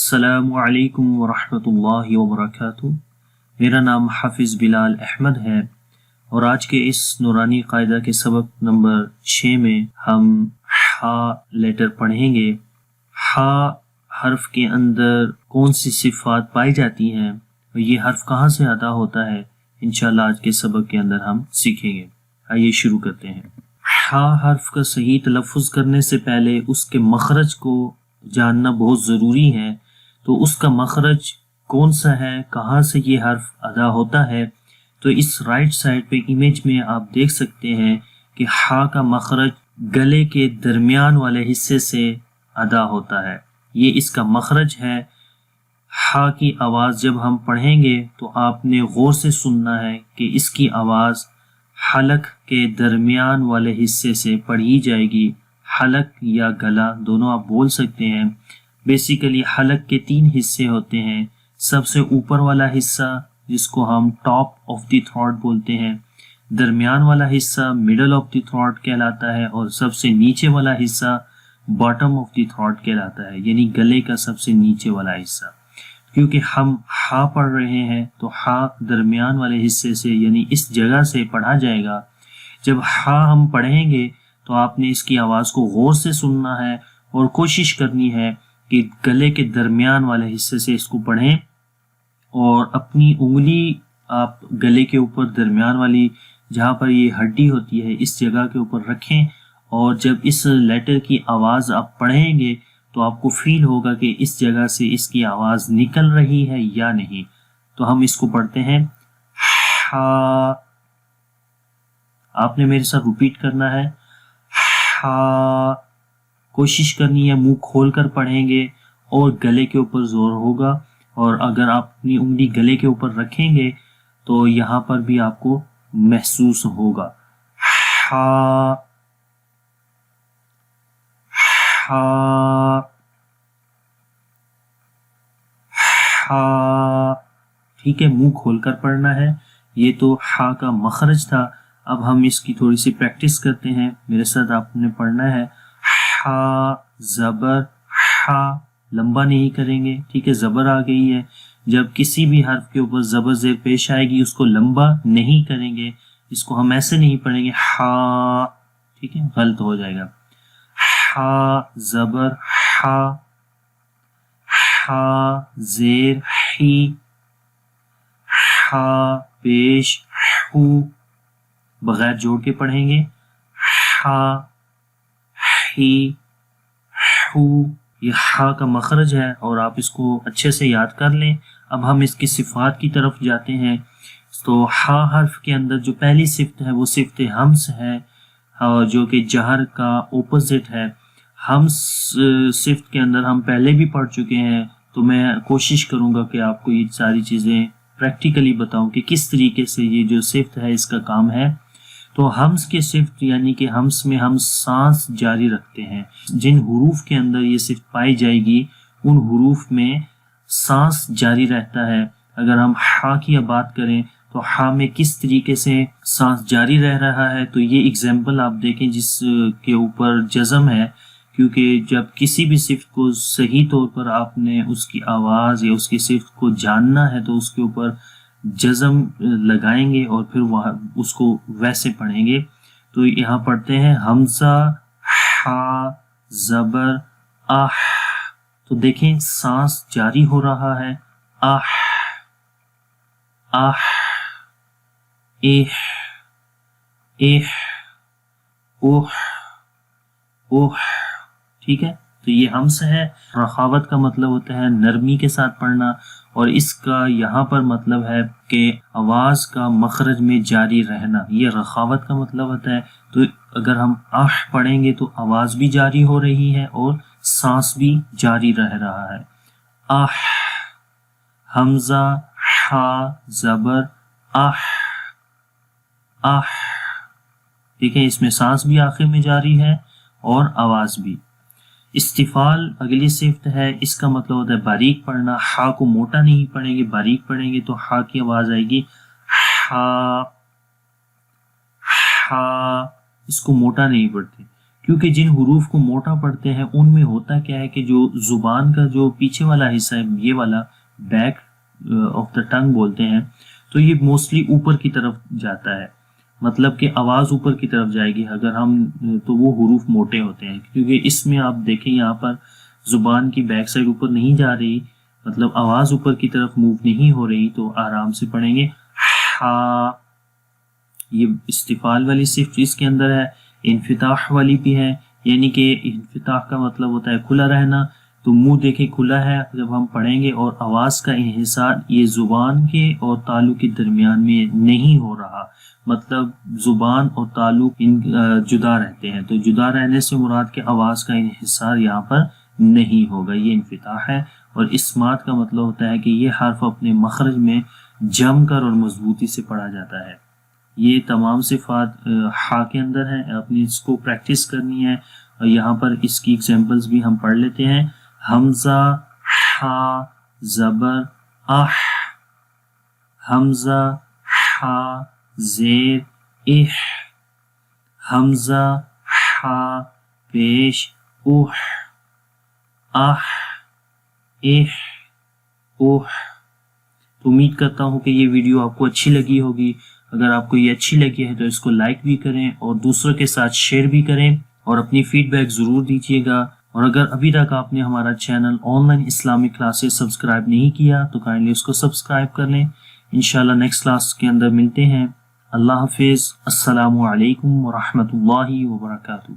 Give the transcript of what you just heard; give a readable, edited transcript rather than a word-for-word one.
السلام علیکم ورحمۃ اللہ وبرکاتہ۔ میرا نام حافظ بلال احمد ہے اور آج کے اس نورانی قاعدہ کے سبق نمبر 6 میں ہم ہا لیٹر پڑھیں گے۔ ہا حرف کے اندر کون سی صفات پائی جاتی ہیں اور یہ حرف کہاں سے ادا ہوتا ہے، انشاءاللہ آج کے سبق کے اندر ہم سیکھیں گے۔ آئیے شروع کرتے ہیں۔ ہا حرف کا صحیح تلفظ کرنے سے پہلے اس کے مخرج کو جاننا بہت ضروری ہے۔ تو اس کا مخرج کون سا ہے، کہاں سے یہ حرف ادا ہوتا ہے، تو اس رائٹ سائڈ پہ امیج میں آپ دیکھ سکتے ہیں کہ ہا کا مخرج گلے کے درمیان والے حصے سے ادا ہوتا ہے، یہ اس کا مخرج ہے۔ ہا کی آواز جب ہم پڑھیں گے تو آپ نے غور سے سننا ہے کہ اس کی آواز حلق کے درمیان والے حصے سے پڑھی جائے گی۔ حلق یا گلا دونوں آپ بول سکتے ہیں۔ بیسیکلی حلق کے 3 حصے ہوتے ہیں۔ سب سے اوپر والا حصہ جس کو ہم ٹاپ آف دی تھروٹ بولتے ہیں، درمیان والا حصہ مڈل آف دی تھروٹ کہلاتا ہے، اور سب سے نیچے والا حصہ باٹم آف دی تھروٹ کہلاتا ہے، یعنی گلے کا سب سے نیچے والا حصہ۔ کیونکہ ہم ہا پڑھ رہے ہیں تو ہا درمیان والے حصے سے یعنی اس جگہ سے پڑھا جائے گا۔ جب ہا ہم پڑھیں گے تو آپ نے اس کی آواز کو غور سے سننا ہے اور کوشش کرنی ہے کہ گلے کے درمیان والے حصے سے اس کو پڑھیں، اور اپنی انگلی آپ گلے کے اوپر درمیان والی جہاں پر یہ ہڈی ہوتی ہے اس جگہ کے اوپر رکھیں، اور جب اس لیٹر کی آواز آپ پڑھیں گے تو آپ کو فیل ہوگا کہ اس جگہ سے اس کی آواز نکل رہی ہے یا نہیں۔ تو ہم اس کو پڑھتے ہیں ہا۔ آپ نے میرے ساتھ ریپیٹ کرنا ہے ہا۔ کوشش کرنی ہے منہ کھول کر پڑھیں گے اور گلے کے اوپر زور ہوگا، اور اگر آپ اپنی انگلی گلے کے اوپر رکھیں گے تو یہاں پر بھی آپ کو محسوس ہوگا۔ ہا ہا ہا۔ ٹھیک ہے، منہ کھول کر پڑھنا ہے۔ یہ تو ہا کا مخرج تھا۔ اب ہم اس کی تھوڑی سی پریکٹس کرتے ہیں۔ میرے ساتھ آپ نے پڑھنا ہے ہا زبر ہا، لمبا نہیں کریں گے، ٹھیک ہے، زبر آ گئی ہے۔ جب کسی بھی حرف کے اوپر زبر زیر پیش آئے گی اس کو لمبا نہیں کریں گے، اس کو ہم ایسے نہیں پڑھیں گے ہا، ٹھیک ہے، غلط ہو جائے گا۔ ہا زبر ہا، ہا زیر ہی، ہا پیش ہو، بغیر جوڑ کے پڑھیں گے ہا ہی ہو۔ یہ ہا کا مخرج ہے اور آپ اس کو اچھے سے یاد کر لیں۔ اب ہم اس کی صفات کی طرف جاتے ہیں۔ تو ہا حرف کے اندر جو پہلی صفت ہے وہ صفت ہمس ہے، جو کہ جہر کا اپوزٹ ہے۔ ہمس صفت کے اندر ہم پہلے بھی پڑھ چکے ہیں، تو میں کوشش کروں گا کہ آپ کو یہ ساری چیزیں پریکٹیکلی بتاؤں کہ کس طریقے سے یہ جو صفت ہے اس کا کام ہے۔ تو ہمس کی صفت یعنی کہ ہمس میں ہم سانس جاری رکھتے ہیں۔ جن حروف کے اندر یہ صفت پائی جائے گی ان حروف میں سانس جاری رہتا ہے۔ اگر ہم ہا کی بات کریں تو ہا میں کس طریقے سے سانس جاری رہ رہا ہے، تو یہ اگزامپل آپ دیکھیں جس کے اوپر جزم ہے، کیونکہ جب کسی بھی صفت کو صحیح طور پر آپ نے اس کی آواز یا اس کی صفت کو جاننا ہے تو اس کے اوپر جزم لگائیں گے اور پھر وہ اس کو ویسے پڑھیں گے۔ تو یہاں پڑھتے ہیں حمزہ ہا زبر آہ، تو دیکھیں سانس جاری ہو رہا ہے، آہ آہ، ایہ ایہ، اوہ اوہ، ٹھیک ہے۔ تو یہ ہمس ہے۔ رخاوت کا مطلب ہوتا ہے نرمی کے ساتھ پڑھنا، اور اس کا یہاں پر مطلب ہے کہ آواز کا مخرج میں جاری رہنا، یہ رخاوت کا مطلب ہوتا ہے۔ تو اگر ہم آہ پڑھیں گے تو آواز بھی جاری ہو رہی ہے اور سانس بھی جاری رہ رہا ہے۔ آہ، حمزہ ہا زبر آہ آہ، دیکھیں اس میں سانس بھی آخر میں جاری ہے اور آواز بھی۔ استفال اگلی صفت ہے، اس کا مطلب ہوتا ہے باریک پڑھنا۔ ہا کو موٹا نہیں پڑھیں گے، باریک پڑھیں گے تو ہا کی آواز آئے گی ہا ہا، اس کو موٹا نہیں پڑھتے کیونکہ جن حروف کو موٹا پڑھتے ہیں ان میں ہوتا کیا ہے کہ جو زبان کا جو پیچھے والا حصہ ہے، یہ والا بیک آف دا ٹنگ بولتے ہیں، تو یہ موسٹلی اوپر کی طرف جاتا ہے، مطلب کہ آواز اوپر کی طرف جائے گی اگر ہم، تو وہ حروف موٹے ہوتے ہیں، کیونکہ اس میں آپ دیکھیں یہاں پر زبان کی بیک سائڈ اوپر نہیں جا رہی، مطلب آواز اوپر کی طرف موو نہیں ہو رہی، تو آرام سے پڑھیں گے ہا۔ یہ استفال والی صرف اس کے اندر ہے، انفتاح والی بھی ہے، یعنی کہ انفتاح کا مطلب ہوتا ہے کھلا رہنا، تو منہ دیکھیں کھلا ہے جب ہم پڑھیں گے، اور آواز کا انحصار یہ زبان کے اور تالو کے درمیان میں نہیں ہو رہا، مطلب زبان اور تالو جدا رہتے ہیں، تو جدا رہنے سے مراد کہ آواز کا انحصار یہاں پر نہیں ہوگا، یہ انفتاح ہے۔ اور اسمات کا مطلب ہوتا ہے کہ یہ حرف اپنے مخرج میں جم کر اور مضبوطی سے پڑھا جاتا ہے۔ یہ تمام صفات ہا کے اندر ہیں، اپنی اس کو پریکٹس کرنی ہے، اور یہاں پر اس کی ایگزامپلز بھی ہم پڑھ لیتے ہیں۔ حمزہ ہا زبر اح، حمزہ ہا زیر اح، حمزہ ہا پیش اوح، اح اح اوح۔ تو امید کرتا ہوں کہ یہ ویڈیو آپ کو اچھی لگی ہوگی۔ اگر آپ کو یہ اچھی لگی ہے تو اس کو لائک بھی کریں اور دوسروں کے ساتھ شیئر بھی کریں، اور اپنی فیڈ بیک ضرور دیجیے گا۔ اور اگر ابھی تک آپ نے ہمارا channel on line Islamic classes subscribe نہیں کیا تو کائنڈلی اس کو سبسکرائب کر لیں۔ انشاءاللہ نیکسٹ کلاس کے اندر ملتے ہیں۔ اللہ حافظ۔ السلام علیکم ورحمۃ اللہ وبرکاتہ۔